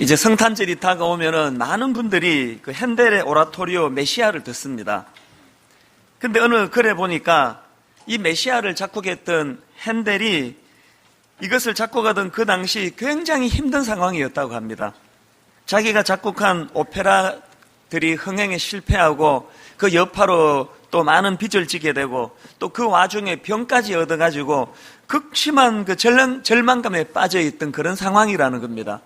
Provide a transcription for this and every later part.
이제 성탄절이 다가오면은 많은 분들이 그 핸델의 오라토리오 메시아를 듣습니다. 근데 어느 글에 보니까 이 메시아를 작곡했던 핸델이 이것을 작곡하던 그 당시 굉장히 힘든 상황이었다고 합니다. 자기가 작곡한 오페라들이 흥행에 실패하고 그 여파로 또 많은 빚을 지게 되고 또 그 와중에 병까지 얻어가지고 극심한 그 절망감에 빠져있던 그런 상황이라는 겁니다.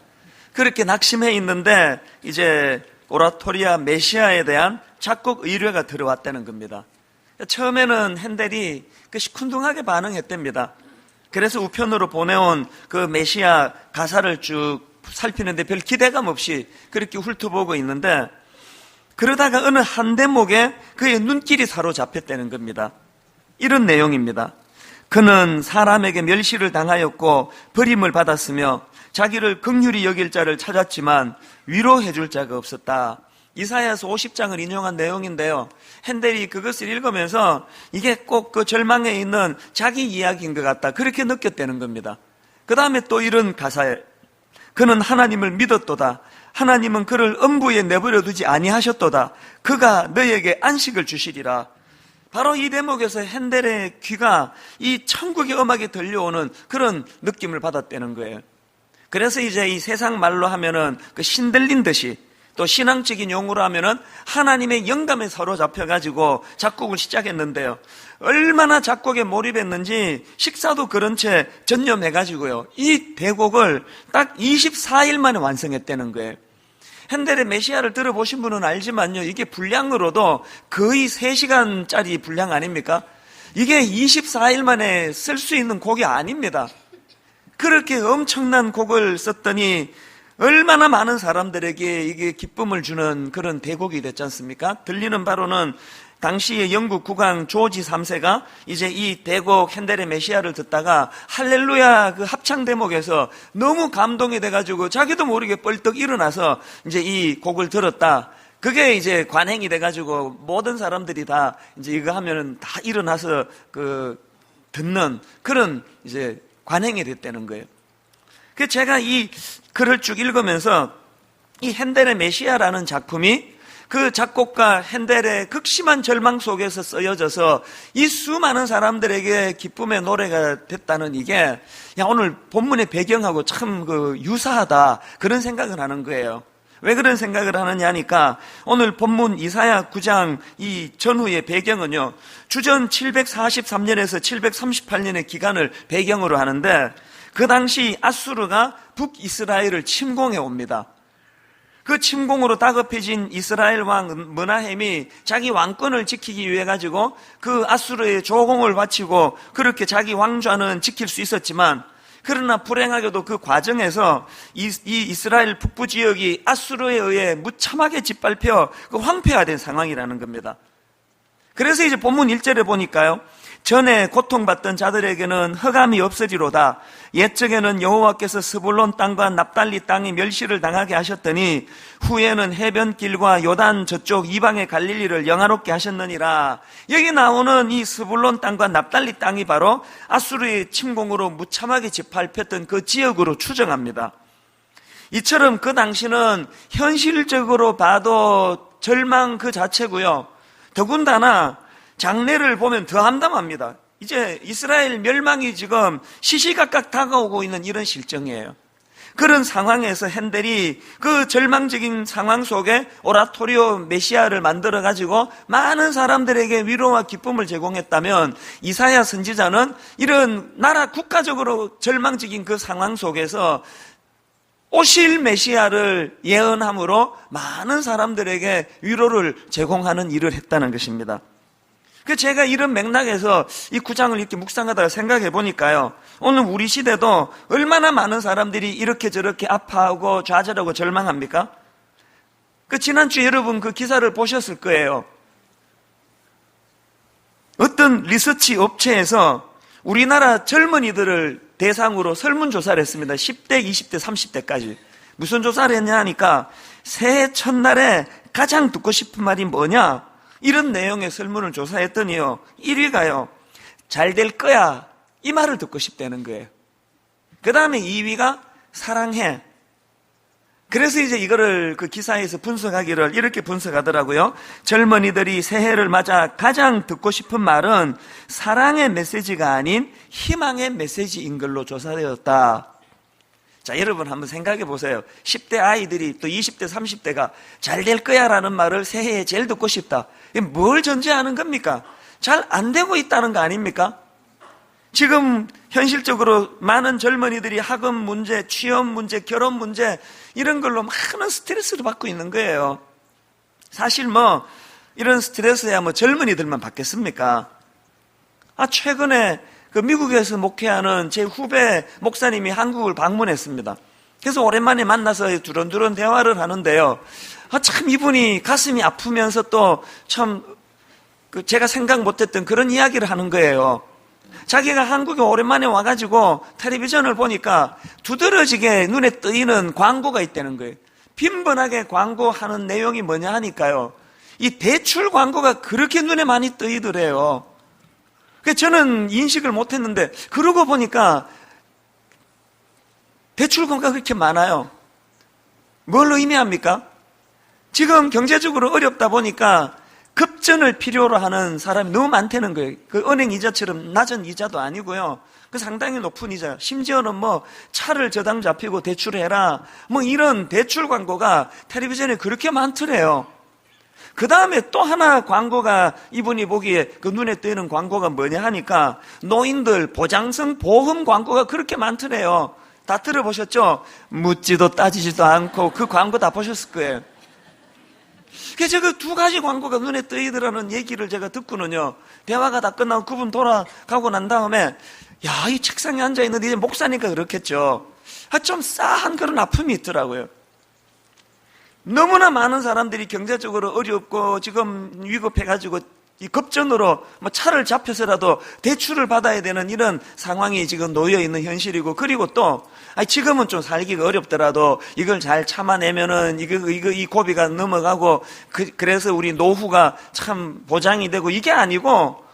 그렇게 낙심해 있는데 이제 오라토리아 메시아에 대한 작곡 의뢰가 들어왔다는 겁니다. 처음에는 핸델이 그 시큰둥하게 반응했답니다. 그래서 우편으로 보내온 그 메시아 가사를 쭉 살피는데 별 기대감 없이 그렇게 훑어보고 있는데 그러다가 어느 한 대목에 그의 눈길이 사로잡혔다는 겁니다. 이런 내용입니다. 그는 사람에게 멸시를 당하였고 버림을 받았으며 자기를 긍휼히 여길 자를 찾았지만 위로해 줄 자가 없었다. 이사야서 50장을 인용한 내용인데요. 핸델이 그것을 읽으면서 이게 꼭 그 절망에 있는 자기 이야기인 것 같다. 그렇게 느꼈다는 겁니다. 그 다음에 또 이런 가사에 그는 하나님을 믿었도다. 하나님은 그를 음부에 내버려 두지 아니하셨도다. 그가 너에게 안식을 주시리라. 바로 이 대목에서 핸델의 귀가 이 천국의 음악이 들려오는 그런 느낌을 받았다는 거예요. 그래서 이제 이 세상 말로 하면은 그 신들린 듯이 또 신앙적인 용어로 하면은 하나님의 영감에 사로잡혀가지고 작곡을 시작했는데요. 얼마나 작곡에 몰입했는지 식사도 그런 채 전념해가지고요. 이 대곡을 딱 24일 만에 완성했다는 거예요. 핸델의 메시아를 들어보신 분은 알지만요. 이게 분량으로도 거의 3시간짜리 분량 아닙니까? 이게 24일 만에 쓸 수 있는 곡이 아닙니다. 그렇게 엄청난 곡을 썼더니 얼마나 많은 사람들에게 이게 기쁨을 주는 그런 대곡이 됐지 않습니까? 들리는 바로는 당시의 영국 국왕 조지 3세가 이제 이 대곡 핸델의 메시아를 듣다가 할렐루야 그 합창 대목에서 너무 감동이 돼가지고 자기도 모르게 뻘떡 일어나서 이제 이 곡을 들었다. 그게 이제 관행이 돼가지고 모든 사람들이 다 이제 이거 하면은 다 일어나서 그 듣는 그런 이제 관행이 됐다는 거예요. 그래서 제가 이 글을 쭉 읽으면서 이 핸델의 메시아라는 작품이 그 작곡가 핸델의 극심한 절망 속에서 쓰여져서 이 수많은 사람들에게 기쁨의 노래가 됐다는 이게 야 오늘 본문의 배경하고 참 그 유사하다 그런 생각을 하는 거예요. 왜 그런 생각을 하느냐 하니까 오늘 본문 이사야 9장 이 전후의 배경은요. 주전 743년에서 738년의 기간을 배경으로 하는데 그 당시 아수르가 북이스라엘을 침공해 옵니다. 그 침공으로 다급해진 이스라엘 왕 므나헴이 자기 왕권을 지키기 위해 가지고 그 아수르의 조공을 바치고 그렇게 자기 왕좌는 지킬 수 있었지만 그러나 불행하게도 그 과정에서 이 이스라엘 북부 지역이 아수르에 의해 무참하게 짓밟혀 그 황폐화된 상황이라는 겁니다. 그래서 이제 본문 1절에 보니까요. 전에 고통받던 자들에게는 흑암이 없으리로다. 옛적에는 여호와께서 스불론 땅과 납달리 땅이 멸시를 당하게 하셨더니 후에는 해변길과 요단 저쪽 이방의 갈릴리를 영화롭게 하셨느니라. 여기 나오는 이 스불론 땅과 납달리 땅이 바로 아수르의 침공으로 무참하게 짓밟혔던 그 지역으로 추정합니다. 이처럼 그 당시는 현실적으로 봐도 절망 그 자체고요. 더군다나 장래를 보면 더 암담합니다. 이제 이스라엘 멸망이 지금 시시각각 다가오고 있는 이런 실정이에요. 그런 상황에서 핸델이 그 절망적인 상황 속에 오라토리오 메시아를 만들어가지고 많은 사람들에게 위로와 기쁨을 제공했다면 이사야 선지자는 이런 나라 국가적으로 절망적인 그 상황 속에서 오실 메시아를 예언함으로 많은 사람들에게 위로를 제공하는 일을 했다는 것입니다. 제가 이런 맥락에서 이 9장을 이렇게 묵상하다가 생각해 보니까요. 오늘 우리 시대도 얼마나 많은 사람들이 이렇게 저렇게 아파하고 좌절하고 절망합니까? 지난주에 여러분 그 기사를 보셨을 거예요. 어떤 리서치 업체에서 우리나라 젊은이들을 대상으로 설문조사를 했습니다. 10대, 20대, 30대까지. 무슨 조사를 했냐 하니까 새해 첫날에 가장 듣고 싶은 말이 뭐냐? 이런 내용의 설문을 조사했더니요. 1위가요. 잘 될 거야. 이 말을 듣고 싶다는 거예요. 그 다음에 2위가 사랑해. 그래서 이제 이거를 그 기사에서 분석하기를 이렇게 분석하더라고요. 젊은이들이 새해를 맞아 가장 듣고 싶은 말은 사랑의 메시지가 아닌 희망의 메시지인 걸로 조사되었다. 자, 여러분 한번 생각해 보세요. 10대 아이들이 또 20대, 30대가 잘 될 거야 라는 말을 새해에 제일 듣고 싶다. 이게 뭘 전제하는 겁니까? 잘 안 되고 있다는 거 아닙니까? 지금 현실적으로 많은 젊은이들이 학업 문제, 취업 문제, 결혼 문제 이런 걸로 많은 스트레스를 받고 있는 거예요. 사실 이런 스트레스야 젊은이들만 받겠습니까? 최근에 그 미국에서 목회하는 제 후배 목사님이 한국을 방문했습니다. 그래서 오랜만에 만나서 두런두런 대화를 하는데요. 참 이분이 가슴이 아프면서 또 참 제가 생각 못했던 그런 이야기를 하는 거예요. 자기가 한국에 오랜만에 와가지고 텔레비전을 보니까 두드러지게 눈에 뜨이는 광고가 있다는 거예요. 빈번하게 광고하는 내용이 뭐냐 하니까요, 이 대출 광고가 그렇게 눈에 많이 뜨이더래요. 그래서 저는 인식을 못했는데 그러고 보니까 대출 광고가 그렇게 많아요. 뭘 의미합니까? 지금 경제적으로 어렵다 보니까 급전을 필요로 하는 사람이 너무 많다는 거예요. 그 은행 이자처럼 낮은 이자도 아니고요. 그 상당히 높은 이자. 심지어는 차를 저당 잡히고 대출해라. 이런 대출 광고가 텔레비전에 그렇게 많더래요. 그 다음에 또 하나 광고가 이분이 보기에 그 눈에 띄는 광고가 뭐냐 하니까 노인들 보장성 보험 광고가 그렇게 많더래요. 다 들어보셨죠? 묻지도 따지지도 않고 그 광고 다 보셨을 거예요. 그래서 그 두 가지 광고가 눈에 뜨이더라는 얘기를 제가 듣고는요, 대화가 다 끝나고 그분 돌아가고 난 다음에 이 책상에 앉아있는데 이제 목사니까 그렇겠죠. 좀 싸한 그런 아픔이 있더라고요. 너무나 많은 사람들이 경제적으로 어렵고 지금 위급해가지고 이 급전으로 차를 잡혀서라도 대출을 받아야 되는 이런 상황이 지금 놓여 있는 현실이고, 그리고 또 지금은 좀 살기가 어렵더라도 이걸 잘 참아내면은 이 고비가 넘어가고 그래서 우리 노후가 참 보장이 되고, 이게 아니고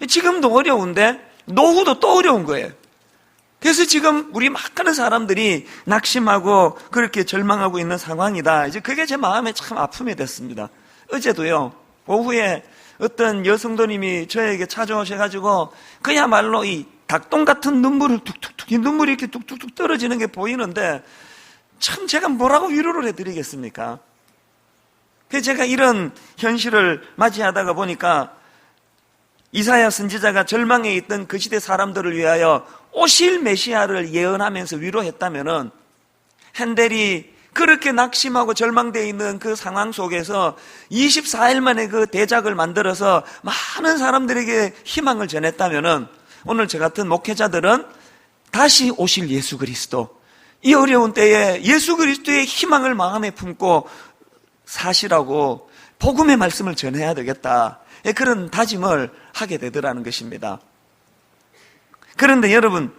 지금도 어려운데 노후도 또 어려운 거예요. 그래서 지금 우리 많은 사람들이 낙심하고 그렇게 절망하고 있는 상황이다. 이제 그게 제 마음에 참 아픔이 됐습니다. 어제도요, 오후에 어떤 여성도님이 저에게 찾아오셔가지고 그야말로 이 닭똥 같은 눈물을 툭툭툭, 이 눈물이 이렇게 툭툭툭 떨어지는 게 보이는데 참 제가 뭐라고 위로를 해드리겠습니까? 그래서 제가 이런 현실을 맞이하다가 보니까 이사야 선지자가 절망에 있던 그 시대 사람들을 위하여 오실 메시아를 예언하면서 위로했다면은, 핸델이 그렇게 낙심하고 절망되어 있는 그 상황 속에서 24일 만에 그 대작을 만들어서 많은 사람들에게 희망을 전했다면은, 오늘 저 같은 목회자들은 다시 오실 예수 그리스도, 이 어려운 때에 예수 그리스도의 희망을 마음에 품고 사시라고 복음의 말씀을 전해야 되겠다, 그런 다짐을 하게 되더라는 것입니다. 그런데 여러분,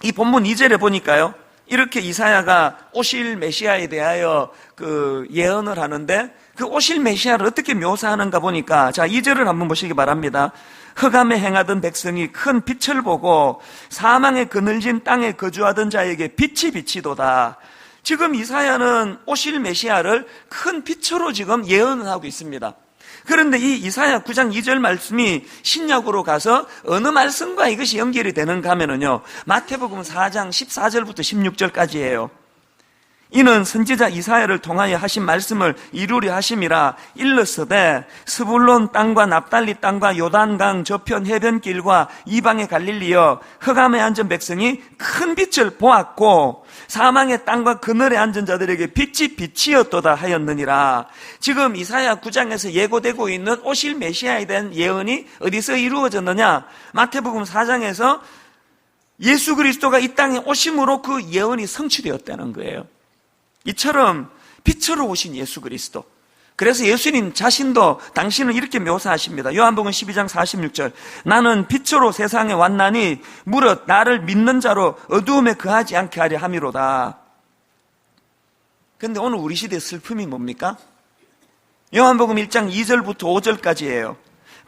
이 본문 2절에 보니까요, 이렇게 이사야가 오실 메시아에 대하여 그 예언을 하는데, 그 오실 메시아를 어떻게 묘사하는가 보니까, 자, 2절을 한번 보시기 바랍니다. 흑암에 행하던 백성이 큰 빛을 보고 사망의 그늘진 땅에 거주하던 자에게 빛이 비치도다. 지금 이사야는 오실 메시아를 큰 빛으로 지금 예언을 하고 있습니다. 그런데 이 이사야 9장 2절 말씀이 신약으로 가서 어느 말씀과 이것이 연결이 되는가 하면은요, 마태복음 4장 14절부터 16절까지예요. 이는 선지자 이사야를 통하여 하신 말씀을 이루려 하심이라. 일렀으되 스불론 땅과 납달리 땅과 요단강 저편 해변길과 이방의 갈릴리여, 흑암에 앉은 백성이 큰 빛을 보았고 사망의 땅과 그늘에 앉은 자들에게 빛이 빛이었도다 하였느니라. 지금 이사야 9장에서 예고되고 있는 오실 메시아에 대한 예언이 어디서 이루어졌느냐? 마태복음 4장에서 예수 그리스도가 이 땅에 오심으로 그 예언이 성취되었다는 거예요. 이처럼 빛으로 오신 예수 그리스도. 그래서 예수님 자신도 당신을 이렇게 묘사하십니다. 요한복음 12장 46절. 나는 빛으로 세상에 왔나니 무릇 나를 믿는 자로 어두움에 거하지 않게 하려 함이로다. 그런데 오늘 우리 시대의 슬픔이 뭡니까? 요한복음 1장 2절부터 5절까지예요.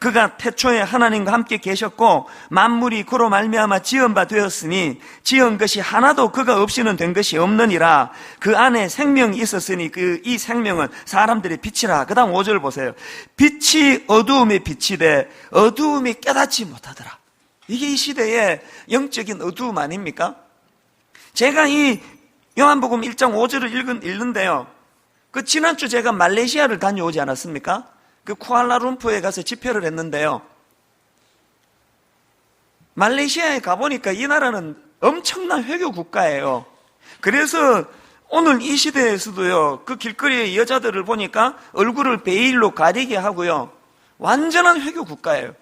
그가 태초에 하나님과 함께 계셨고 만물이 그로 말미암아 지은 바 되었으니 지은 것이 하나도 그가 없이는 된 것이 없느니라. 그 안에 생명이 있었으니 이 생명은 사람들의 빛이라. 그 다음 5절 보세요. 빛이 어두움에 비치되 어두움이 깨닫지 못하더라. 이게 이 시대의 영적인 어두움 아닙니까? 제가 이 요한복음 1장 5절을 읽는데요, 그 지난주 제가 말레이시아를 다녀오지 않았습니까? 그 쿠알라룸푸르에 가서 집회를 했는데요, 말레이시아에 가보니까 이 나라는 엄청난 회교 국가예요. 그래서 오늘 이 시대에서도요, 그 길거리의 여자들을 보니까 얼굴을 베일로 가리게 하고요, 완전한 회교 국가예요.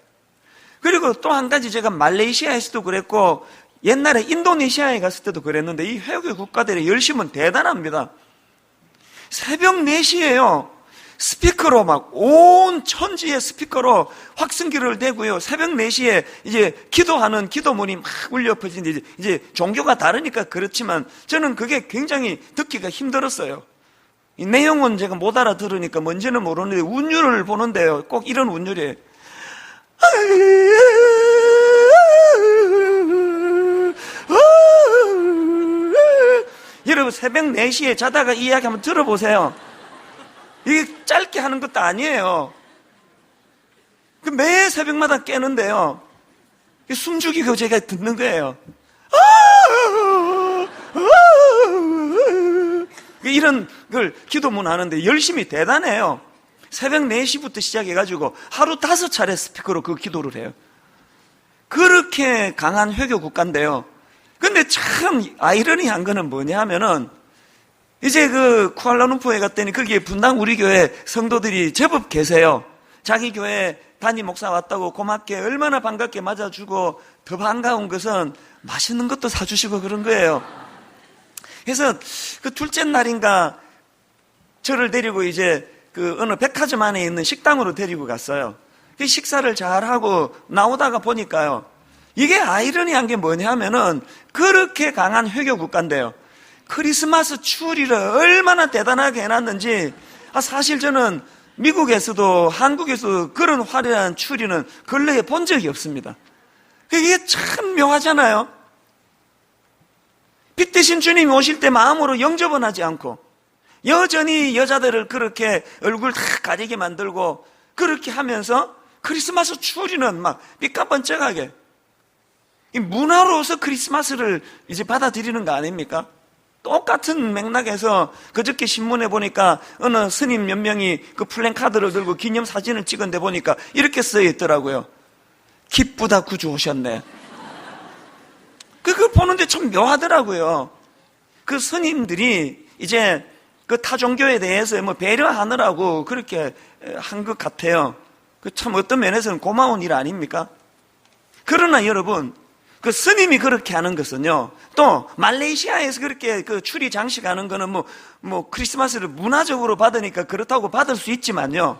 그리고 또 한 가지, 제가 말레이시아에서도 그랬고 옛날에 인도네시아에 갔을 때도 그랬는데, 이 회교 국가들의 열심은 대단합니다. 새벽 4시에요 스피커로 막 온 천지의 스피커로 확성기를 대고요, 새벽 4시에 이제 기도하는 기도문이 막 울려 퍼지는데, 이제 종교가 다르니까 그렇지만 저는 그게 굉장히 듣기가 힘들었어요. 이 내용은 제가 못 알아들으니까 뭔지는 모르는데 운율을 보는데요, 꼭 이런 운율이에요. 여러분, 새벽 4시에 자다가 이 이야기 한번 들어보세요. 이게 짧게 하는 것도 아니에요. 매 새벽마다 깨는데요, 숨죽이고 제가 듣는 거예요. 이런 걸 기도문 하는데 열심히 대단해요. 새벽 4시부터 시작해가지고 하루 5차례 스피커로 그 기도를 해요. 그렇게 강한 회교 국가인데요, 근데 참 아이러니한 거는 뭐냐 하면은, 이제 그 쿠알라룸푸르에 갔더니 거기에 분당 우리 교회 성도들이 제법 계세요. 자기 교회 담임 목사 왔다고 고맙게 얼마나 반갑게 맞아주고, 더 반가운 것은 맛있는 것도 사주시고 그런 거예요. 그래서 그 둘째 날인가 저를 데리고 이제 그 어느 백화점 안에 있는 식당으로 데리고 갔어요. 그 식사를 잘 하고 나오다가 보니까요, 이게 아이러니한 게 뭐냐 하면은, 그렇게 강한 회교 국가인데요, 크리스마스 추리를 얼마나 대단하게 해놨는지, 사실 저는 미국에서도 한국에서도 그런 화려한 추리는 근래에 본 적이 없습니다. 이게 참 묘하잖아요. 빛 대신 주님이 오실 때 마음으로 영접은 하지 않고 여전히 여자들을 그렇게 얼굴 다 가리게 만들고 그렇게 하면서 크리스마스 추리는 막 삐까번쩍하게, 이 문화로서 크리스마스를 이제 받아들이는 거 아닙니까? 똑같은 맥락에서 그저께 신문에 보니까 어느 스님 몇 명이 그 플랜카드를 들고 기념사진을 찍은데 보니까 이렇게 쓰여 있더라고요. 기쁘다 구주 오셨네. 그거 보는데 참 묘하더라고요. 그 스님들이 이제 그 타종교에 대해서 뭐 배려하느라고 그렇게 한 것 같아요. 그 참 어떤 면에서는 고마운 일 아닙니까? 그러나 여러분, 그 스님이 그렇게 하는 것은요, 또 말레이시아에서 그렇게 그 추리 장식하는 거는 뭐 크리스마스를 문화적으로 받으니까 그렇다고 받을 수 있지만요,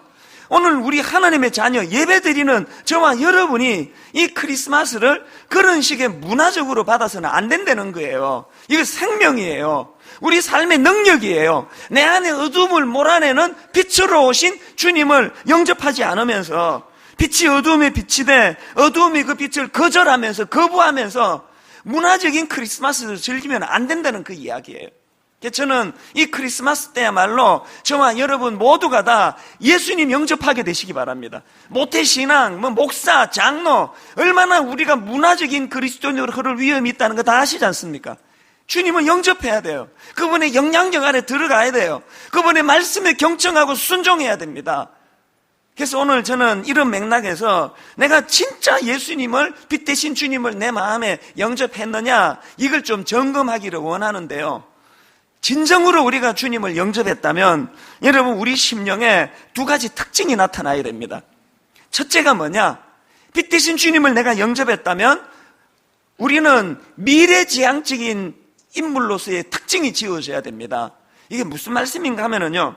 오늘 우리 하나님의 자녀 예배드리는 저와 여러분이 이 크리스마스를 그런 식의 문화적으로 받아서는 안 된다는 거예요. 이거 생명이에요. 우리 삶의 능력이에요. 내 안에 어둠을 몰아내는 빛으로 오신 주님을 영접하지 않으면서, 빛이 어두움에 비치되 어두움이 그 빛을 거절하면서 거부하면서 문화적인 크리스마스를 즐기면 안 된다는 그 이야기예요. 저는 이 크리스마스 때야말로 저와 여러분 모두가 다 예수님 영접하게 되시기 바랍니다. 모태신앙, 목사, 장로, 얼마나 우리가 문화적인 그리스도인으로 흐를 위험이 있다는 거 다 아시지 않습니까? 주님을 영접해야 돼요. 그분의 영향력 안에 들어가야 돼요. 그분의 말씀에 경청하고 순종해야 됩니다. 그래서 오늘 저는 이런 맥락에서 내가 진짜 예수님을, 빛 대신 주님을 내 마음에 영접했느냐, 이걸 좀 점검하기를 원하는데요, 진정으로 우리가 주님을 영접했다면 여러분, 우리 심령에 두 가지 특징이 나타나야 됩니다. 첫째가 뭐냐? 빛 대신 주님을 내가 영접했다면 우리는 미래지향적인 인물로서의 특징이 지어져야 됩니다. 이게 무슨 말씀인가 하면은요,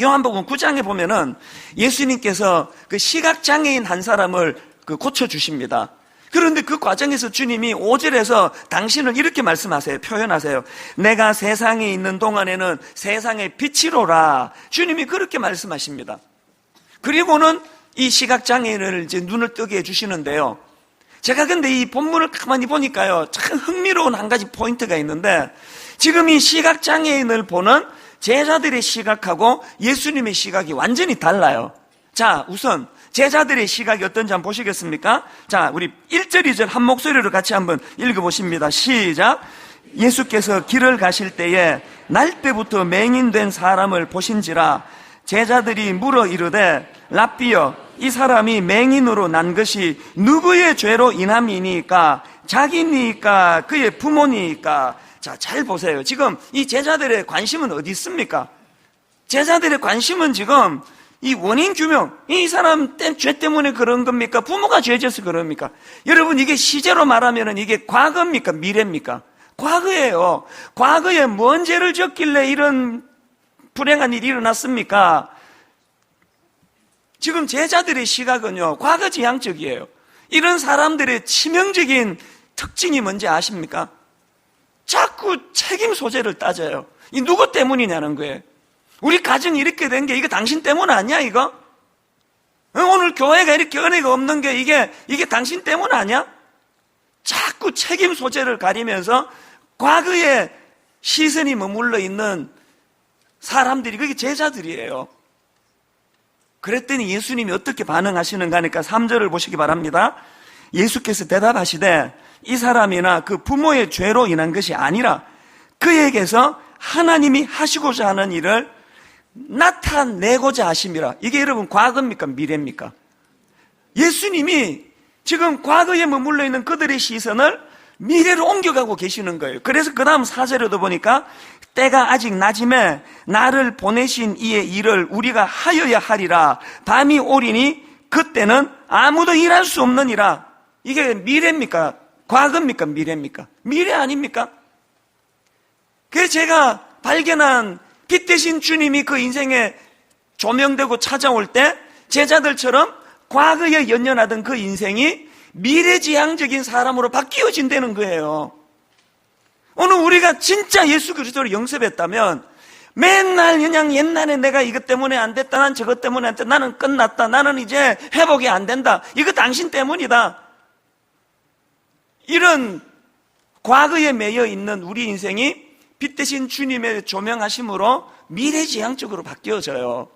요한복음 9장에 보면은 예수님께서 그 시각장애인 한 사람을 고쳐주십니다. 그런데 그 과정에서 주님이 5절에서 당신을 이렇게 말씀하세요. 표현하세요. 내가 세상에 있는 동안에는 세상의 빛이로라. 주님이 그렇게 말씀하십니다. 그리고는 이 시각장애인을 이제 눈을 뜨게 해주시는데요. 제가 근데 이 본문을 가만히 보니까요, 참 흥미로운 한 가지 포인트가 있는데, 지금 이 시각장애인을 보는 제자들의 시각하고 예수님의 시각이 완전히 달라요. 자, 우선 제자들의 시각이 어떤지 한번 보시겠습니까? 자, 우리 1절, 2절 한 목소리로 같이 한번 읽어보십니다. 시작. 예수께서 길을 가실 때에 날 때부터 맹인된 사람을 보신지라 제자들이 물어 이르되 랍비여, 이 사람이 맹인으로 난 것이 누구의 죄로 인함이니까? 자기니까? 그의 부모니까? 자, 잘 보세요. 지금 이 제자들의 관심은 어디 있습니까? 제자들의 관심은 지금 이 원인 규명, 이 사람 죄 때문에 그런 겁니까? 부모가 죄져서 그럽니까? 여러분, 이게 시제로 말하면 이게 과거입니까? 미래입니까? 과거예요. 과거에 뭔 죄를 졌길래 이런 불행한 일이 일어났습니까? 지금 제자들의 시각은요, 과거지향적이에요. 이런 사람들의 치명적인 특징이 뭔지 아십니까? 자꾸 책임 소재를 따져요. 이 누구 때문이냐는 거예요. 우리 가정이 이렇게 된 게 이거 당신 때문 아니야, 이거? 오늘 교회가 이렇게 은혜가 없는 게 이게 당신 때문 아니야? 자꾸 책임 소재를 가리면서 과거에 시선이 머물러 있는 사람들이, 그게 제자들이에요. 그랬더니 예수님이 어떻게 반응하시는가 하니까 3절을 보시기 바랍니다. 예수께서 대답하시되 이 사람이나 그 부모의 죄로 인한 것이 아니라 그에게서 하나님이 하시고자 하는 일을 나타내고자 하심이라. 이게 여러분 과거입니까? 미래입니까? 예수님이 지금 과거에 머물러 있는 그들의 시선을 미래로 옮겨가고 계시는 거예요. 그래서 그 다음 4절에도 보니까 때가 아직 낮음에 나를 보내신 이의 일을 우리가 하여야 하리라. 밤이 오리니 그때는 아무도 일할 수 없느니라. 이게 미래입니까? 과거입니까? 미래입니까? 미래 아닙니까? 그래서 제가 발견한 빛 대신 주님이 그 인생에 조명되고 찾아올 때 제자들처럼 과거에 연연하던 그 인생이 미래지향적인 사람으로 바뀌어진다는 거예요. 오늘 우리가 진짜 예수 그리스도를 영접했다면 맨날 그냥 옛날에 내가 이것 때문에 안 됐다, 난 저것 때문에 안 됐다, 나는 끝났다, 나는 이제 회복이 안 된다, 이거 당신 때문이다, 이런 과거에 매여 있는 우리 인생이 빛 대신 주님의 조명하심으로 미래지향적으로 바뀌어져요.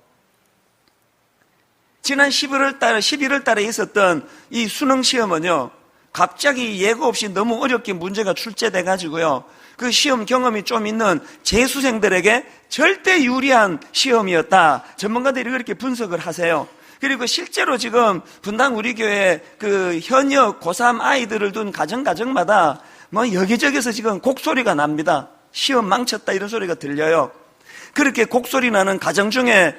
지난 11월 달에 있었던 이 수능 시험은요, 갑자기 예고 없이 너무 어렵게 문제가 출제돼 가지고요, 그 시험 경험이 좀 있는 재수생들에게 절대 유리한 시험이었다. 전문가들이 그렇게 분석을 하세요. 그리고 실제로 지금 분당 우리 교회 그 현역 고3 아이들을 둔 가정마다 뭐 여기저기서 지금 곡소리가 납니다. 시험 망쳤다 이런 소리가 들려요. 그렇게 곡소리 나는 가정 중에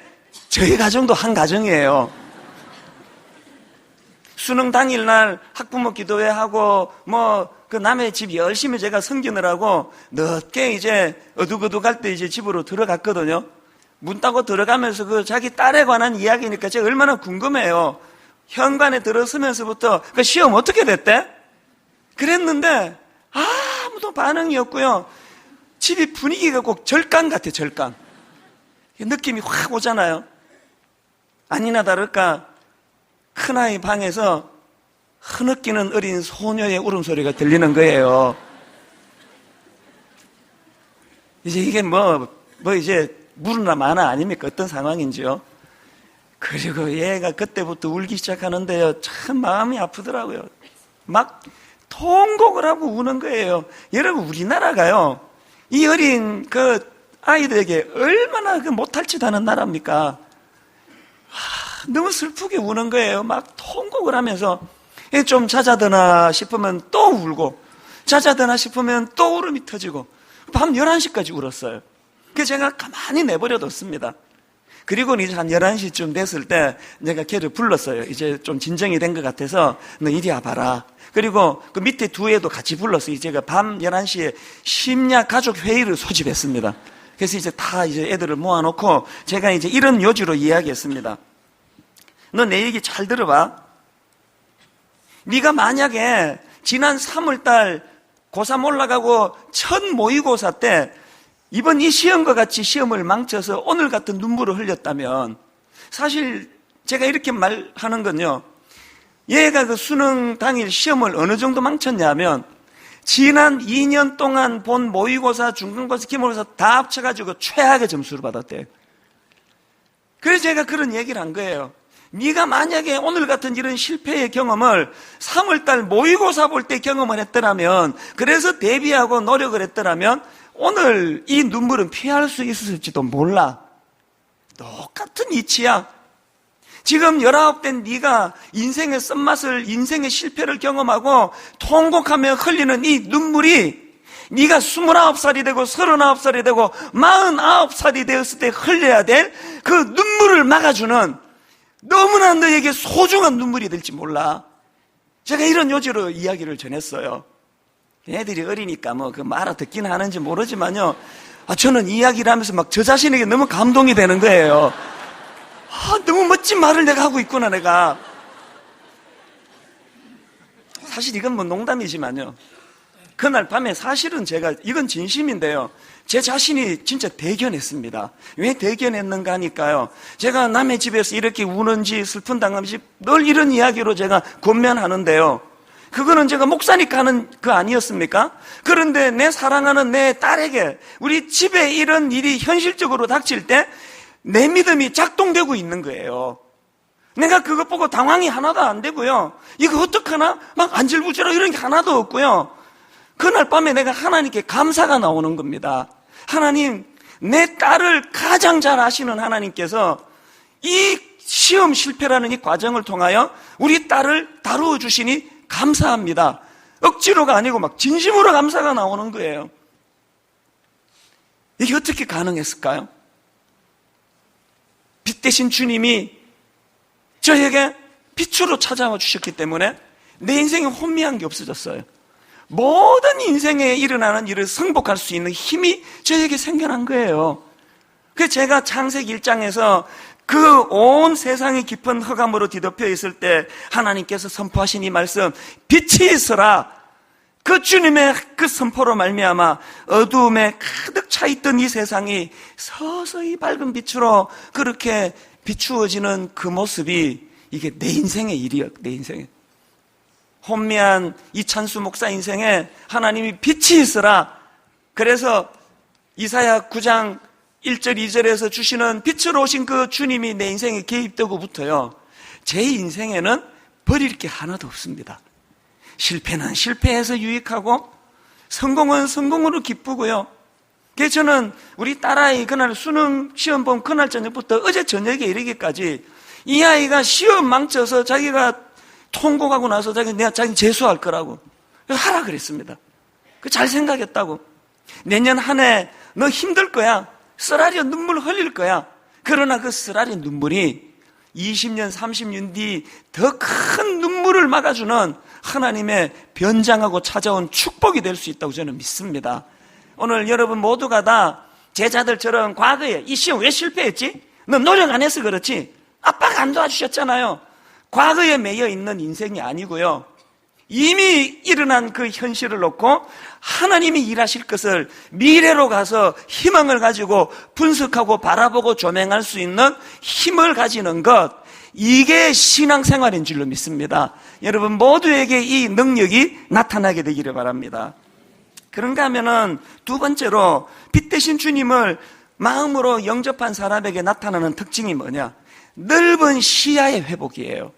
저희 가정도 한 가정이에요. 수능 당일날 학부모 기도회 하고 뭐 그 남의 집 열심히 제가 섬기느라고 늦게 이제 어둑어둑할 때 이제 집으로 들어갔거든요. 문 따고 들어가면서 그 자기 딸에 관한 이야기니까 제가 얼마나 궁금해요. 현관에 들어서면서부터 그 시험 어떻게 됐대? 그랬는데 아무도 반응이 없고요. 집이 분위기가 꼭 절강 같아, 절강. 느낌이 확 오잖아요. 아니나 다를까 큰아이 방에서 흐느끼는 어린 소녀의 울음소리가 들리는 거예요. 이제 이게 이제 무르나 마나 아닙니까? 어떤 상황인지요. 그리고 얘가 그때부터 울기 시작하는데요, 참 마음이 아프더라고요. 막 통곡을 하고 우는 거예요. 여러분, 우리나라가요, 이 어린 그 아이들에게 얼마나 그 못할 짓 하는 나라입니까? 너무 슬프게 우는 거예요. 막 통곡을 하면서 좀 잦아드나 싶으면 또 울고, 잦아드나 싶으면 또 울음이 터지고, 밤 11시까지 울었어요. 그래서 제가 가만히 내버려뒀습니다. 그리고 이제 한 11시쯤 됐을 때 내가 걔를 불렀어요. 이제 좀 진정이 된 것 같아서 너 이리 와봐라. 그리고 그 밑에 두 애도 같이 불렀어요. 제가 밤 11시에 심야 가족 회의를 소집했습니다. 그래서 이제 다 이제 애들을 모아놓고 제가 이제 이런 요지로 이야기했습니다. 너 내 얘기 잘 들어봐. 네가 만약에 지난 3월달 고3 올라가고 첫 모의고사 때 이번 이 시험과 같이 시험을 망쳐서 오늘 같은 눈물을 흘렸다면 사실 제가 이렇게 말하는 건요, 얘가 그 수능 당일 시험을 어느 정도 망쳤냐면 지난 2년 동안 본 모의고사, 중간고사, 기말고사 다 합쳐가지고 최악의 점수를 받았대요. 그래서 제가 그런 얘기를 한 거예요. 네가 만약에 오늘 같은 이런 실패의 경험을 3월달 모의고사 볼 때 경험을 했더라면, 그래서 대비하고 노력을 했더라면 오늘 이 눈물은 피할 수 있었을지도 몰라. 똑같은 이치야. 지금 19된 네가 인생의 쓴맛을, 인생의 실패를 경험하고 통곡하며 흘리는 이 눈물이 네가 29살이 되고 39살이 되고 49살이 되었을 때 흘려야 될 그 눈물을 막아주는 너무나 너에게 소중한 눈물이 될지 몰라. 제가 이런 요지로 이야기를 전했어요. 애들이 어리니까 뭐 그 알아듣긴 하는지 모르지만요, 저는 이야기를 하면서 막 저 자신에게 너무 감동이 되는 거예요. 너무 멋진 말을 내가 하고 있구나, 내가. 사실 이건 뭐 농담이지만요, 그날 밤에 사실은 제가, 이건 진심인데요, 제 자신이 진짜 대견했습니다. 왜 대견했는가 하니까요, 제가 남의 집에서 이렇게 우는지 슬픈 당함인지 늘 이런 이야기로 제가 권면하는데요, 그거는 제가 목사니까 하는 거 아니었습니까? 그런데 내 사랑하는 내 딸에게 우리 집에 이런 일이 현실적으로 닥칠 때 내 믿음이 작동되고 있는 거예요. 내가 그것 보고 당황이 하나도 안 되고요, 이거 어떡하나? 막 안절부절하고 이런 게 하나도 없고요, 그날 밤에 내가 하나님께 감사가 나오는 겁니다. 하나님, 내 딸을 가장 잘 아시는 하나님께서 이 시험 실패라는 이 과정을 통하여 우리 딸을 다루어 주시니 감사합니다. 억지로가 아니고 막 진심으로 감사가 나오는 거예요. 이게 어떻게 가능했을까요? 빛 대신 주님이 저에게 빛으로 찾아와 주셨기 때문에 내 인생에 혼미한 게 없어졌어요. 모든 인생에 일어나는 일을 승복할 수 있는 힘이 저에게 생겨난 거예요. 그래서 제가 창세기 1장에서 그 온 세상이 깊은 흑암으로 뒤덮여 있을 때 하나님께서 선포하신 이 말씀, 빛이 있으라, 그 주님의 그 선포로 말미암아 어두움에 가득 차 있던 이 세상이 서서히 밝은 빛으로 그렇게 비추어지는 그 모습이, 이게 내 인생의 일이요. 내 인생의 혼미한 이찬수 목사 인생에 하나님이 빛이 있으라, 그래서 이사야 9장 1절 2절에서 주시는 빛으로 오신 그 주님이 내 인생에 개입되고부터요, 제 인생에는 버릴 게 하나도 없습니다. 실패는 실패해서 유익하고 성공은 성공으로 기쁘고요. 그래서 저는 우리 딸아이 그날 수능 시험 본 그날 저녁부터 어제 저녁에 이르기까지 이 아이가 시험 망쳐서 자기가 통곡하고 나서 내가 자기 재수할 거라고 하라 그랬습니다. 잘 생각했다고. 내년 한 해 너 힘들 거야. 쓰라려 눈물 흘릴 거야. 그러나 그 쓰라린 눈물이 20년, 30년 뒤 더 큰 눈물을 막아주는 하나님의 변장하고 찾아온 축복이 될 수 있다고 저는 믿습니다. 오늘 여러분 모두가 다 제자들처럼 과거에 이 시험 왜 실패했지? 너 노력 안 해서 그렇지? 아빠가 안 도와주셨잖아요. 과거에 매여 있는 인생이 아니고요, 이미 일어난 그 현실을 놓고 하나님이 일하실 것을 미래로 가서 희망을 가지고 분석하고 바라보고 조명할 수 있는 힘을 가지는 것, 이게 신앙생활인 줄로 믿습니다. 여러분 모두에게 이 능력이 나타나게 되기를 바랍니다. 그런가 하면은 두 번째로 빛 대신 주님을 마음으로 영접한 사람에게 나타나는 특징이 뭐냐? 넓은 시야의 회복이에요.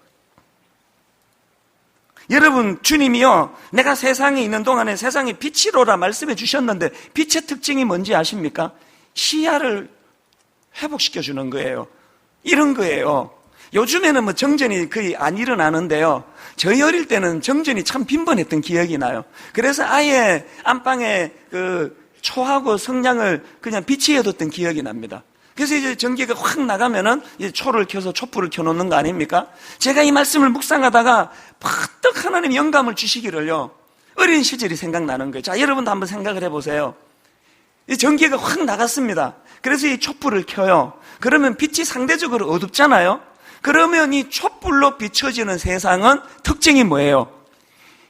여러분, 주님이요, 내가 세상에 있는 동안에 세상에 빛이로라 말씀해 주셨는데 빛의 특징이 뭔지 아십니까? 시야를 회복시켜 주는 거예요. 이런 거예요. 요즘에는 뭐 정전이 거의 안 일어나는데요, 저희 어릴 때는 정전이 참 빈번했던 기억이 나요. 그래서 아예 안방에 그 초하고 성냥을 그냥 비치해뒀던 기억이 납니다. 그래서 이제 전기가 확 나가면은 이제 초를 켜서 촛불을 켜놓는 거 아닙니까? 제가 이 말씀을 묵상하다가 퍼뜩 하나님 영감을 주시기를요, 어린 시절이 생각나는 거예요. 자, 여러분도 한번 생각을 해보세요. 이 전기가 확 나갔습니다. 그래서 이 촛불을 켜요. 그러면 빛이 상대적으로 어둡잖아요. 그러면 이 촛불로 비춰지는 세상은 특징이 뭐예요?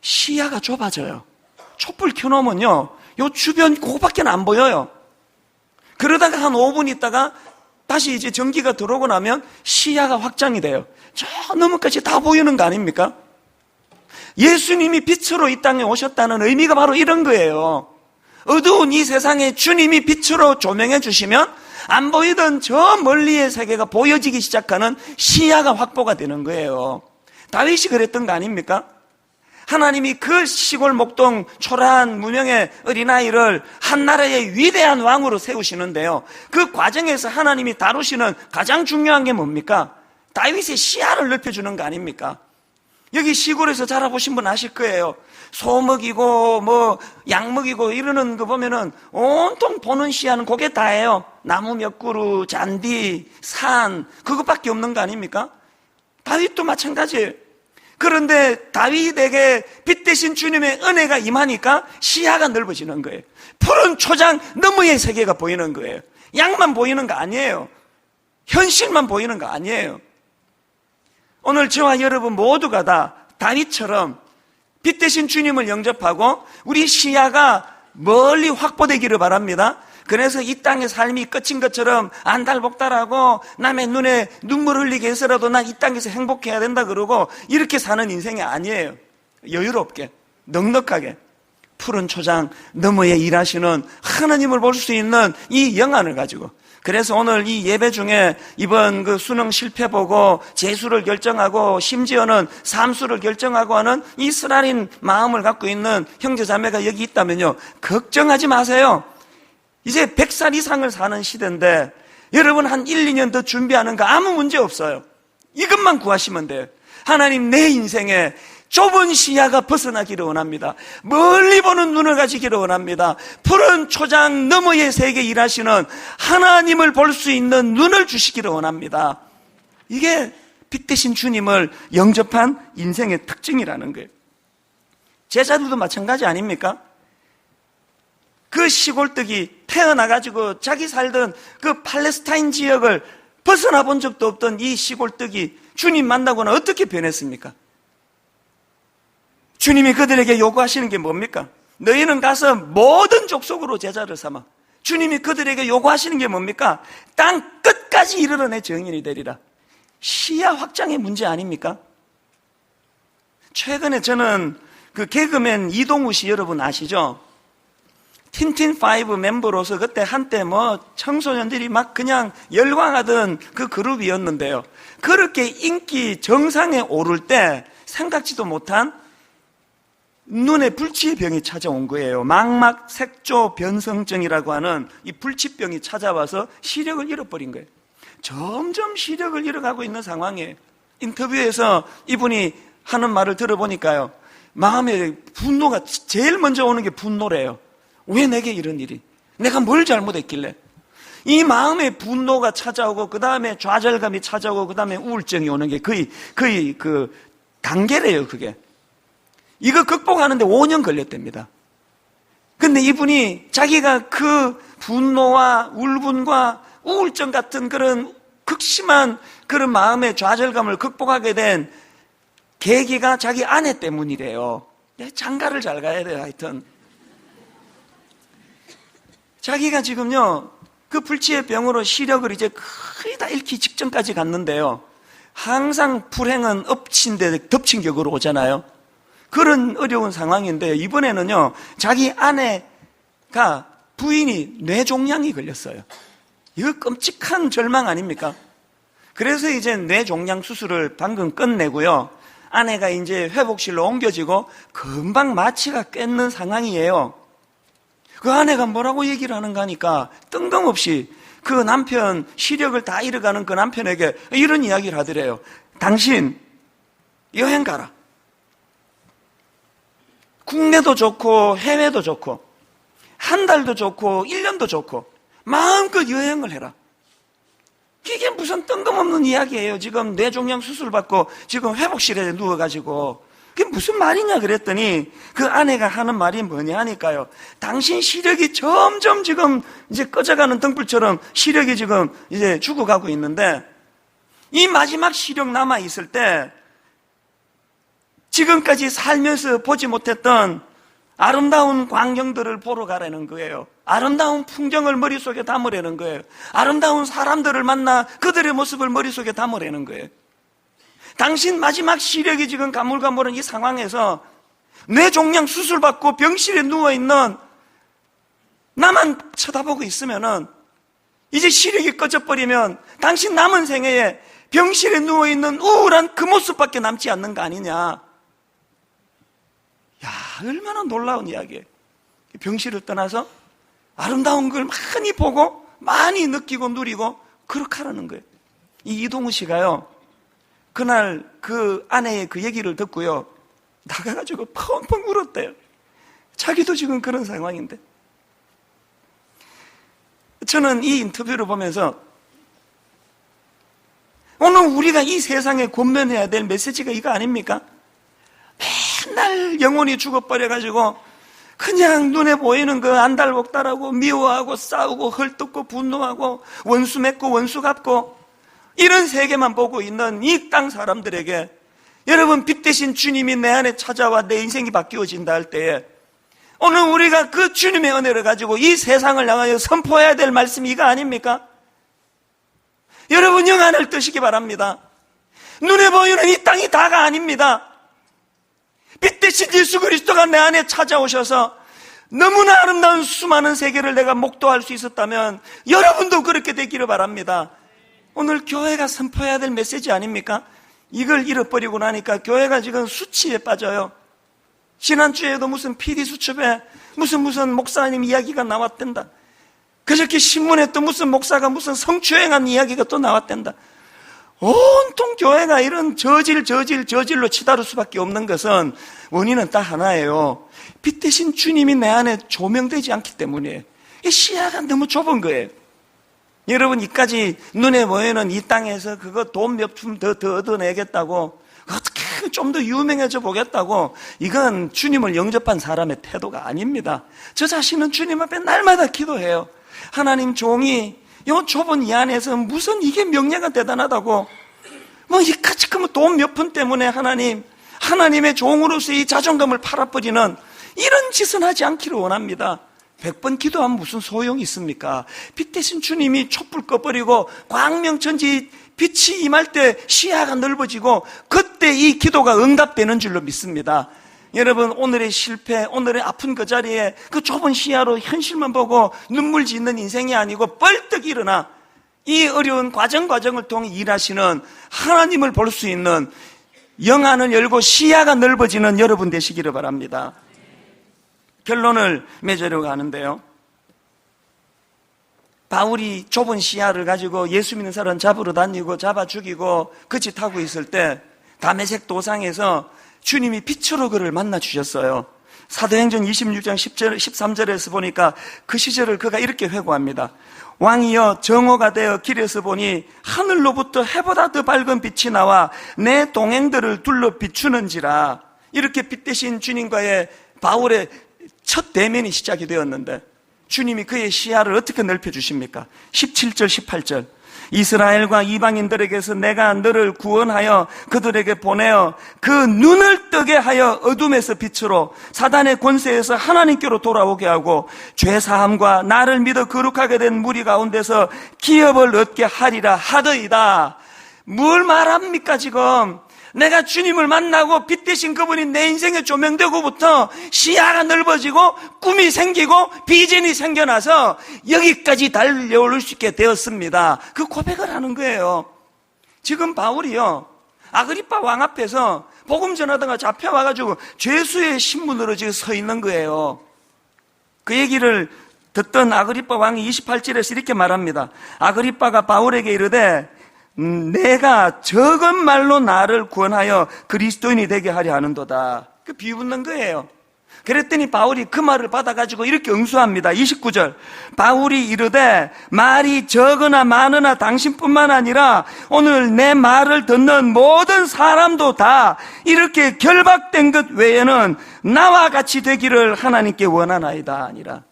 시야가 좁아져요. 촛불 켜놓으면요, 요 주변 그거밖에 안 보여요. 그러다가 한 5분 있다가 다시 이제 전기가 들어오고 나면 시야가 확장이 돼요. 저 너머까지 다 보이는 거 아닙니까? 예수님이 빛으로 이 땅에 오셨다는 의미가 바로 이런 거예요. 어두운 이 세상에 주님이 빛으로 조명해 주시면 안 보이던 저 멀리의 세계가 보여지기 시작하는 시야가 확보가 되는 거예요. 다윗이 그랬던 거 아닙니까? 하나님이 그 시골 목동 초라한 무명의 어린아이를 한 나라의 위대한 왕으로 세우시는데요, 그 과정에서 하나님이 다루시는 가장 중요한 게 뭡니까? 다윗의 시야를 넓혀주는 거 아닙니까? 여기 시골에서 자라보신 분 아실 거예요. 소 먹이고 양 먹이고 이러는 거 보면은 온통 보는 시야는 그게 다예요. 나무 몇 그루, 잔디, 산, 그것밖에 없는 거 아닙니까? 다윗도 마찬가지예요. 그런데 다윗에게 빛 대신 주님의 은혜가 임하니까 시야가 넓어지는 거예요. 푸른 초장 너머의 세계가 보이는 거예요. 양만 보이는 거 아니에요. 현실만 보이는 거 아니에요. 오늘 저와 여러분 모두가 다 다윗처럼 빛 대신 주님을 영접하고 우리 시야가 멀리 확보되기를 바랍니다. 그래서 이 땅의 삶이 끝인 것처럼 안달복달하고 남의 눈에 눈물 흘리게 해서라도 난 이 땅에서 행복해야 된다 그러고 이렇게 사는 인생이 아니에요. 여유롭게, 넉넉하게 푸른 초장 너머에 일하시는 하나님을 볼 수 있는 이 영안을 가지고, 그래서 오늘 이 예배 중에 이번 그 수능 실패 보고 재수를 결정하고 심지어는 삼수를 결정하고 하는 이 쓰라린 마음을 갖고 있는 형제자매가 여기 있다면요, 걱정하지 마세요. 이제 100살 이상을 사는 시대인데 여러분 한 1, 2년 더 준비하는 거 아무 문제 없어요. 이것만 구하시면 돼요. 하나님, 내 인생에 좁은 시야가 벗어나기를 원합니다. 멀리 보는 눈을 가지기를 원합니다. 푸른 초장 너머의 세계에 일하시는 하나님을 볼 수 있는 눈을 주시기를 원합니다. 이게 빛 대신 주님을 영접한 인생의 특징이라는 거예요. 제자들도 마찬가지 아닙니까? 그 시골뜨기 태어나가지고 자기 살던 그 팔레스타인 지역을 벗어나 본 적도 없던 이 시골뜨기 주님 만나고는 어떻게 변했습니까? 주님이 그들에게 요구하시는 게 뭡니까? 너희는 가서 모든 족속으로 제자를 삼아. 주님이 그들에게 요구하시는 게 뭡니까? 땅 끝까지 이르러 내 증인이 되리라. 시야 확장의 문제 아닙니까? 최근에 저는 그 개그맨 이동우 씨 여러분 아시죠? 틴틴5 멤버로서 그때 한때 청소년들이 막 그냥 열광하던 그 그룹이었는데요, 그렇게 인기 정상에 오를 때 생각지도 못한 눈에 불치의 병이 찾아온 거예요. 망막 색조 변성증이라고 하는 이 불치병이 찾아와서 시력을 잃어버린 거예요. 점점 시력을 잃어가고 있는 상황이에요. 인터뷰에서 이분이 하는 말을 들어보니까요, 마음에 분노가 제일 먼저 오는 게 분노래요. 왜 내게 이런 일이? 내가 뭘 잘못했길래? 이 마음에 분노가 찾아오고 그 다음에 좌절감이 찾아오고 그 다음에 우울증이 오는 게 거의 그 단계래요. 그게 이거 극복하는데 5년 걸렸답니다. 근데 이분이 자기가 그 분노와 울분과 우울증 같은 그런 극심한 그런 마음의 좌절감을 극복하게 된 계기가 자기 아내 때문이래요. 장가를 잘 가야 돼요. 하여튼 자기가 지금요, 그 불치의 병으로 시력을 이제 거의 다 잃기 직전까지 갔는데요, 항상 불행은 엎친 데 덮친 격으로 오잖아요. 그런 어려운 상황인데 이번에는요, 자기 아내가 부인이 뇌종양이 걸렸어요. 이거 끔찍한 절망 아닙니까? 그래서 이제 뇌종양 수술을 방금 끝내고요, 아내가 이제 회복실로 옮겨지고 금방 마취가 꿰는 상황이에요. 그 아내가 뭐라고 얘기를 하는가 하니까 뜬금없이 그 남편, 시력을 다 잃어가는 그 남편에게 이런 이야기를 하더래요. 당신 여행 가라. 국내도 좋고 해외도 좋고 한 달도 좋고 1년도 좋고 마음껏 여행을 해라. 이게 무슨 뜬금없는 이야기예요. 지금 뇌종양 수술 받고 지금 회복실에 누워가지고 그게 무슨 말이냐 그랬더니 그 아내가 하는 말이 뭐냐 하니까요, 당신 시력이 점점 지금 이제 꺼져가는 등불처럼 시력이 지금 이제 죽어가고 있는데 이 마지막 시력 남아있을 때 지금까지 살면서 보지 못했던 아름다운 광경들을 보러 가라는 거예요. 아름다운 풍경을 머릿속에 담으려는 거예요. 아름다운 사람들을 만나 그들의 모습을 머릿속에 담으려는 거예요. 당신 마지막 시력이 지금 가물가물한 이 상황에서 뇌종양 수술받고 병실에 누워있는 나만 쳐다보고 있으면은 이제 시력이 꺼져버리면 당신 남은 생애에 병실에 누워있는 우울한 그 모습밖에 남지 않는 거 아니냐. 야, 얼마나 놀라운 이야기예요. 병실을 떠나서 아름다운 걸 많이 보고 많이 느끼고 누리고 그렇게 하라는 거예요. 이 이동우 씨가요, 그날 그 아내의 그 얘기를 듣고요, 나가가지고 펑펑 울었대요. 자기도 지금 그런 상황인데. 저는 이 인터뷰를 보면서 오늘 우리가 이 세상에 권면해야 될 메시지가 이거 아닙니까? 맨날 영혼이 죽어버려가지고 그냥 눈에 보이는 그 안달복달하고 미워하고 싸우고 헐뜯고 분노하고 원수 맺고 원수 갚고 이런 세계만 보고 있는 이 땅 사람들에게, 여러분, 빛 대신 주님이 내 안에 찾아와 내 인생이 바뀌어진다 할 때에 오늘 우리가 그 주님의 은혜를 가지고 이 세상을 향하여 선포해야 될 말씀이 이거 아닙니까? 여러분, 영안을 뜨시기 바랍니다. 눈에 보이는 이 땅이 다가 아닙니다. 빛 대신 예수 그리스도가 내 안에 찾아오셔서 너무나 아름다운 수많은 세계를 내가 목도할 수 있었다면 여러분도 그렇게 되기를 바랍니다. 오늘 교회가 선포해야 될 메시지 아닙니까? 이걸 잃어버리고 나니까 교회가 지금 수치에 빠져요. 지난주에도 무슨 PD 수첩에 무슨 목사님 이야기가 나왔댄다. 그저께 신문에 또 무슨 목사가 무슨 성추행한 이야기가 또 나왔댄다. 온통 교회가 이런 저질로 치다를 수밖에 없는 것은 원인은 딱 하나예요. 빛 대신 주님이 내 안에 조명되지 않기 때문이에요. 이 시야가 너무 좁은 거예요. 여러분, 이까지 눈에 보이는 이 땅에서 그거 돈 몇 푼 더 얻어내겠다고, 어떻게 좀 더 유명해져 보겠다고, 이건 주님을 영접한 사람의 태도가 아닙니다. 저 자신은 주님 앞에 날마다 기도해요. 하나님, 종이 요 좁은 이 안에서 무슨 이게 명예가 대단하다고, 뭐 이까지 크면 돈 몇 푼 때문에 하나님의 종으로서 이 자존감을 팔아버리는 이런 짓은 하지 않기를 원합니다. 100번 기도하면 무슨 소용이 있습니까? 빛 대신 주님이 촛불 꺼버리고 광명천지 빛이 임할 때 시야가 넓어지고 그때 이 기도가 응답되는 줄로 믿습니다. 여러분, 오늘의 실패, 오늘의 아픈 그 자리에 그 좁은 시야로 현실만 보고 눈물 짓는 인생이 아니고 벌떡 일어나 이 어려운 과정을 통해 일하시는 하나님을 볼 수 있는 영안을 열고 시야가 넓어지는 여러분 되시기를 바랍니다. 결론을 맺으려고 하는데요, 바울이 좁은 시야를 가지고 예수 믿는 사람 잡으러 다니고 잡아 죽이고 그 짓 하고 있을 때 다메섹 도상에서 주님이 빛으로 그를 만나 주셨어요. 사도행전 26장 10절, 13절에서 보니까 그 시절을 그가 이렇게 회고합니다. 왕이여, 정오가 되어 길에서 보니 하늘로부터 해보다 더 밝은 빛이 나와 내 동행들을 둘러 비추는지라. 이렇게 빛 대신 주님과의 바울의 첫 대면이 시작이 되었는데 주님이 그의 시야를 어떻게 넓혀주십니까? 17절 18절 이스라엘과 이방인들에게서 내가 너를 구원하여 그들에게 보내어 그 눈을 뜨게 하여 어둠에서 빛으로 사단의 권세에서 하나님께로 돌아오게 하고 죄사함과 나를 믿어 거룩하게 된 무리 가운데서 기업을 얻게 하리라 하더이다. 뭘 말합니까 지금? 내가 주님을 만나고 빛 대신 그분이 내 인생에 조명되고부터 시야가 넓어지고 꿈이 생기고 비전이 생겨나서 여기까지 달려올 수 있게 되었습니다. 그 고백을 하는 거예요. 지금 바울이요, 아그리빠 왕 앞에서 복음 전하다가 잡혀와가지고 죄수의 신분으로 지금 서 있는 거예요. 그 얘기를 듣던 아그리빠 왕이 28절에서 이렇게 말합니다. 아그리빠가 바울에게 이르되 내가 적은 말로 나를 구원하여 그리스도인이 되게 하려 하는도다. 그 비웃는 거예요. 그랬더니 바울이 그 말을 받아가지고 이렇게 응수합니다. 29절 바울이 이르되 말이 적으나 많으나 당신뿐만 아니라 오늘 내 말을 듣는 모든 사람도 다 이렇게 결박된 것 외에는 나와 같이 되기를 하나님께 원하나이다 아니라.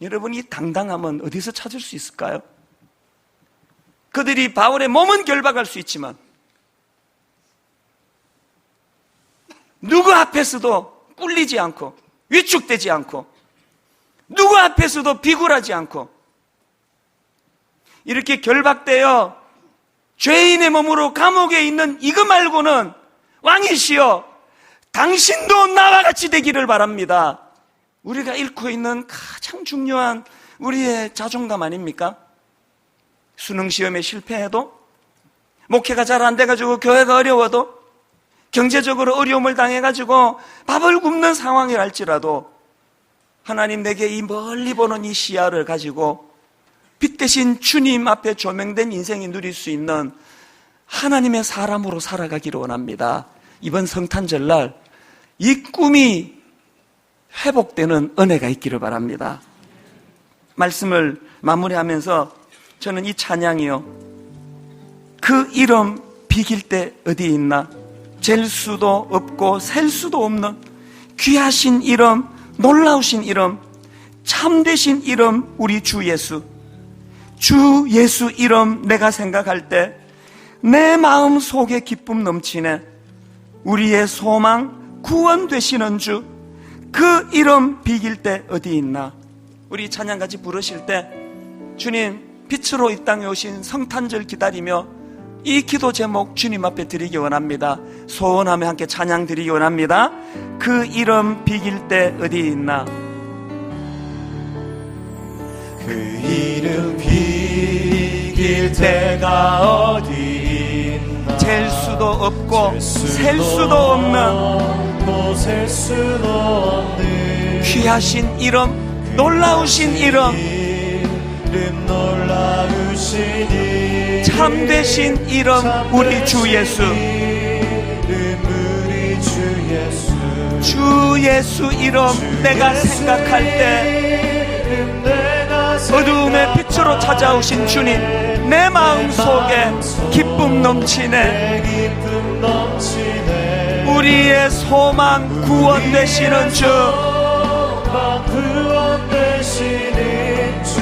여러분, 이 당당함은 어디서 찾을 수 있을까요? 그들이 바울의 몸은 결박할 수 있지만 누구 앞에서도 꿀리지 않고 위축되지 않고 누구 앞에서도 비굴하지 않고 이렇게 결박되어 죄인의 몸으로 감옥에 있는 이거 말고는 왕이시여 당신도 나와 같이 되기를 바랍니다. 우리가 잃고 있는 가장 중요한 우리의 자존감 아닙니까? 수능시험에 실패해도, 목회가 잘 안 돼가지고 교회가 어려워도, 경제적으로 어려움을 당해가지고 밥을 굶는 상황이랄지라도 하나님 내게 이 멀리 보는 이 시야를 가지고 빛 대신 주님 앞에 조명된 인생이 누릴 수 있는 하나님의 사람으로 살아가기를 원합니다. 이번 성탄절날 이 꿈이 회복되는 은혜가 있기를 바랍니다. 말씀을 마무리하면서 저는 이 찬양이요, 그 이름 비길 때 어디 있나, 잴 수도 없고 셀 수도 없는 귀하신 이름, 놀라우신 이름, 참되신 이름 우리 주 예수. 주 예수 이름 내가 생각할 때 내 마음 속에 기쁨 넘치네. 우리의 소망 구원 되시는 주, 그 이름 비길 때 어디 있나. 우리 찬양 같이 부르실 때 주님 빛으로 이 땅에 오신 성탄절 기다리며 이 기도 제목 주님 앞에 드리기 원합니다. 소원하며 함께 찬양 드리기 원합니다. 그 이름 비길 때 어디 있나. 그 이름 비길 때가 어디 있나. 잴 수도 없고 셀 수도 없는 셀 수도 없는 귀하신 이름, 놀라우신 이름, 이름 놀라우신 이름, 참되신 이름 우리 주 예수. 우리 주 예수. 주 예수 이름 내가 생각할 때 어두움의 빛으로 찾아오신 주님, 내 마음 속에 기쁨 넘치네. 우리의 소망 구원 되시는 주,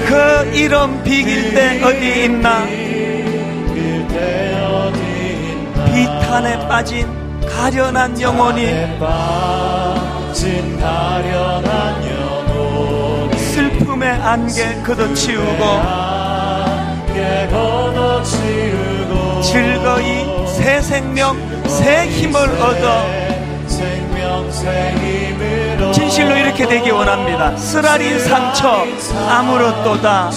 그 이름 비길 때 어디 있나. 비탄에 빠진 가련한 영혼이, 슬픔의 안개 걷어치우고 즐거이 새 생명 새 힘을 얻어 진실로 이렇게 되기 원합니다. 쓰라린 상처 아물었도다.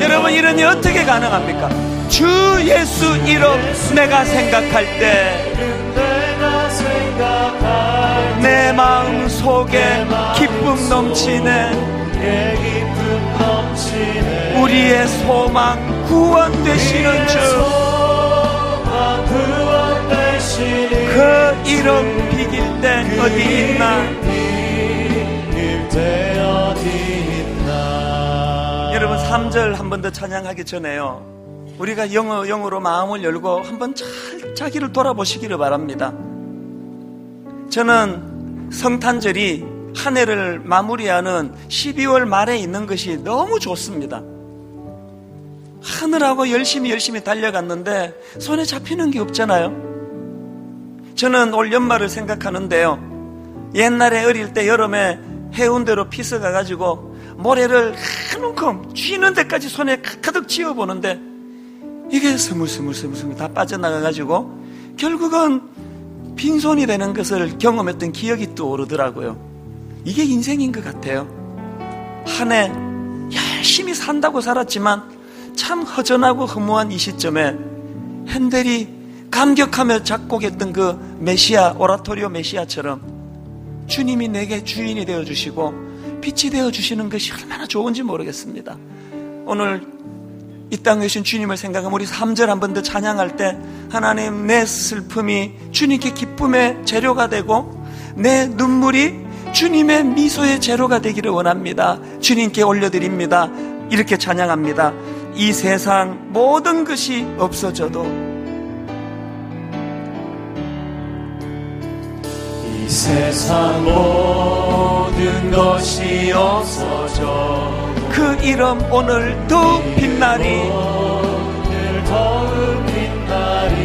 여러분, 이런 일 어떻게 가능합니까? 주 예수 이름 내가 생각할 때 내 마음 속에 기쁨 넘치네. 우리의 소망 구원 되시는 주, 그 이름 비길 때 어디 있나. 여러분, 3절 한 번 더 찬양하기 전에요, 우리가 영으로 마음을 열고 한번 잘 자기를 돌아보시기를 바랍니다. 저는 성탄절이 한 해를 마무리하는 12월 말에 있는 것이 너무 좋습니다. 하늘하고 열심히 달려갔는데 손에 잡히는 게 없잖아요. 저는 올 연말을 생각하는데요, 옛날에 어릴 때 여름에 해운대로 피서 가가지고 모래를 한 움큼 쥐는 데까지 손에 가득 쥐어보는데 이게 스물스물 다 빠져나가가지고 결국은 빈손이 되는 것을 경험했던 기억이 또 오르더라고요. 이게 인생인 것 같아요. 한 해 열심히 산다고 살았지만 참 허전하고 허무한 이 시점에 핸델이 감격하며 작곡했던 그 메시아, 오라토리오 메시아처럼 주님이 내게 주인이 되어주시고 빛이 되어주시는 것이 얼마나 좋은지 모르겠습니다. 오늘 이 땅에 계신 주님을 생각하면 우리 3절 한 번 더 찬양할 때 하나님, 내 슬픔이 주님께 기쁨의 재료가 되고 내 눈물이 주님의 미소의 재료가 되기를 원합니다. 주님께 올려드립니다. 이렇게 찬양합니다. 이 세상 모든 것이 없어져도, 이 세상 모든 것이 없어져 그 이름 오늘 더욱 빛나리.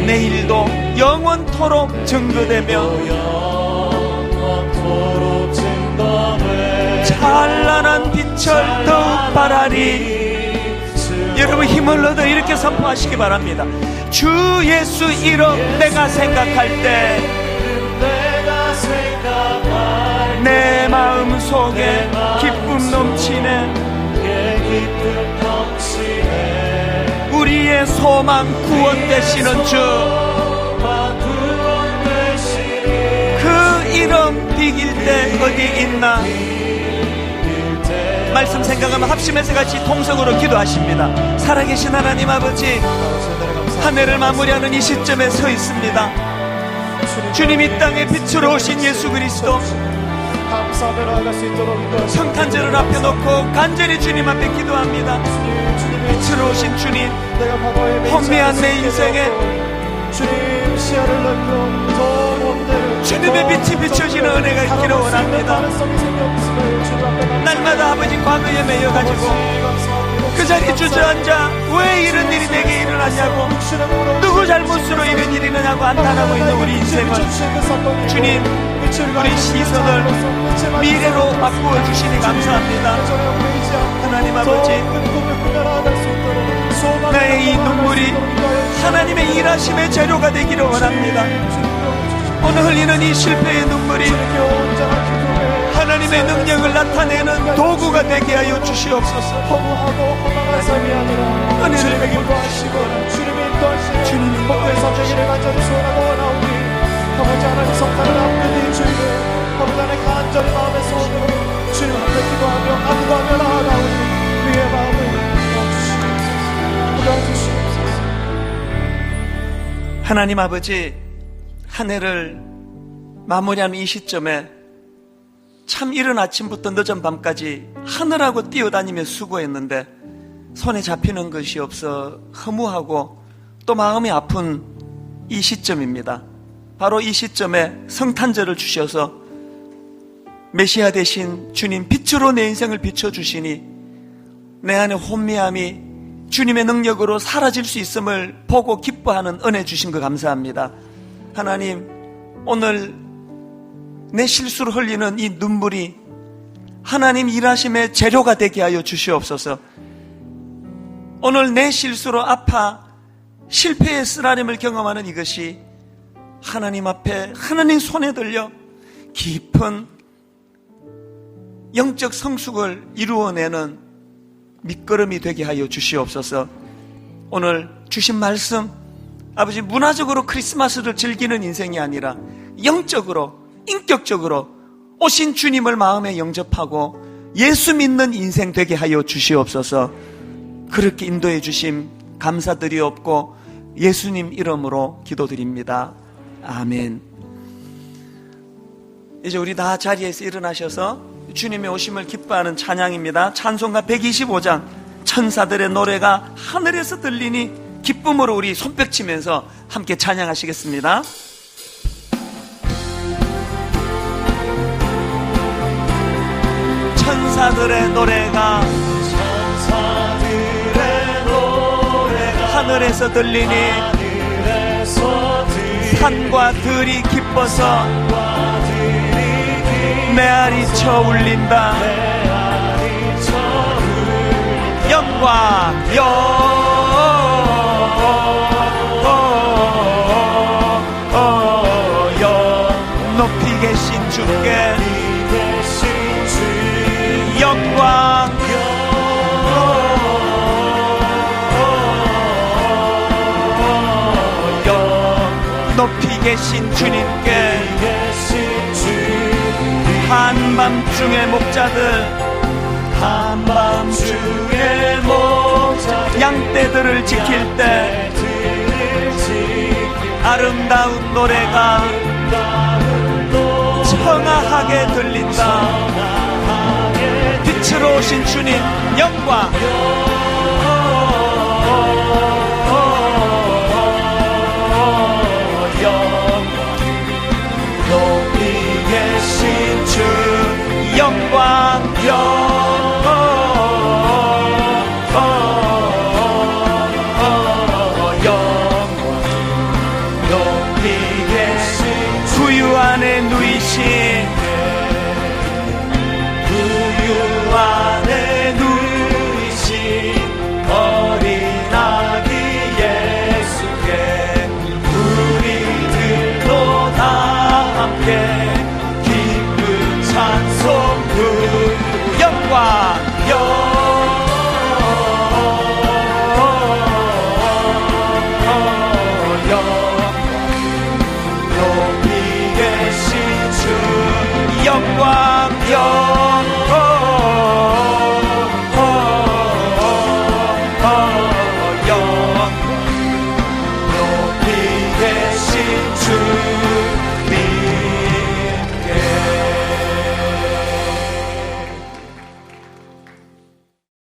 내일도 영원토록 증거되며 찬란한 빛을 더욱 발하리. 여러분 힘을 얻어 이렇게 선포하시기 바랍니다. 주 예수 이름 내가 생각할 때 내 마음 속에 기쁨 넘치네. 우리의 소망 구원 되시는 주, 그 이름 비길 때 어디 있나. 말씀 생각하면 합심해서 같이 통성으로 기도하십니다. 살아계신 하나님 아버지, 한 해를 마무리하는 이 시점에 서 있습니다. 주님 이 땅에 빛으로 오신 예수 그리스도, 성탄절을 앞에 놓고 간절히 주님 앞에 기도합니다. 빛으로 오신 주님, 혼미한 내 인생에 주님의 빛이 비춰지는 은혜가 있기를 원합니다. 날마다 아버지 과거에 매여가지고 그 자리에 주저앉아 왜 이런 일이 내게 일어나냐고, 누구 잘못으로 이런 일이 일어나냐고 안탄하고 있는 우리 인생을 주님, 우리 시선을 미래로 바꾸어 주시니 감사합니다. 하나님 아버지, 나의 이 눈물이 하나님의 일하심의 재료가 되기를 원합니다. 오늘 흘리는 이 실패의 눈물이 하나님의 능력을 나타내는 도구가 되게 하여 주시옵소서. 은혜를 베푸시고 주님이 인도하여 주시옵소서. 아버지 하나님 성탄을 앞두고 주님을 아버지 하나님 간절히 마음의 소원으로 주님 앞에 기도하며 안도하며 나아가오니 우리의 마음을 주시옵소서. 하나님 아버지, 한 해를 마무리하는 이 시점에 참 이른 아침부터 늦은 밤까지 하늘하고 뛰어다니며 수고했는데 손에 잡히는 것이 없어 허무하고 또 마음이 아픈 이 시점입니다. 바로 이 시점에 성탄절을 주셔서 메시아 되신 주님 빛으로 내 인생을 비춰주시니 내 안에 혼미함이 주님의 능력으로 사라질 수 있음을 보고 기뻐하는 은혜 주신 거 감사합니다. 하나님, 오늘 내 실수로 흘리는 이 눈물이 하나님 일하심의 재료가 되게 하여 주시옵소서. 오늘 내 실수로 아파 실패의 쓰라림을 경험하는 이것이 하나님 앞에 하나님 손에 들려 깊은 영적 성숙을 이루어내는 밑거름이 되게 하여 주시옵소서. 오늘 주신 말씀, 아버지, 문화적으로 크리스마스를 즐기는 인생이 아니라 영적으로, 인격적으로 오신 주님을 마음에 영접하고 예수 믿는 인생 되게 하여 주시옵소서. 그렇게 인도해 주심 감사드리옵고 예수님 이름으로 기도드립니다. 아멘. 이제 우리 다 자리에서 일어나셔서 주님의 오심을 기뻐하는 찬양입니다. 찬송가 125장 천사들의 노래가 하늘에서 들리니 기쁨으로 우리 손뼉치면서 함께 찬양하시겠습니다. 천사들의 노래가 하늘에서 들리니 산과 들이 기뻐서 메아리 쳐 울린다. 영광 높이 계신 주께 영광 높이 계신 주님께 한밤중의 목자들 양떼들을 지킬 때 아름다운 노래가 청아하게 들린다. 빛으로 오신 주님 영광 높이 계신 주 영광 높이 계신 구유 안에 누이신 구유 안에 영광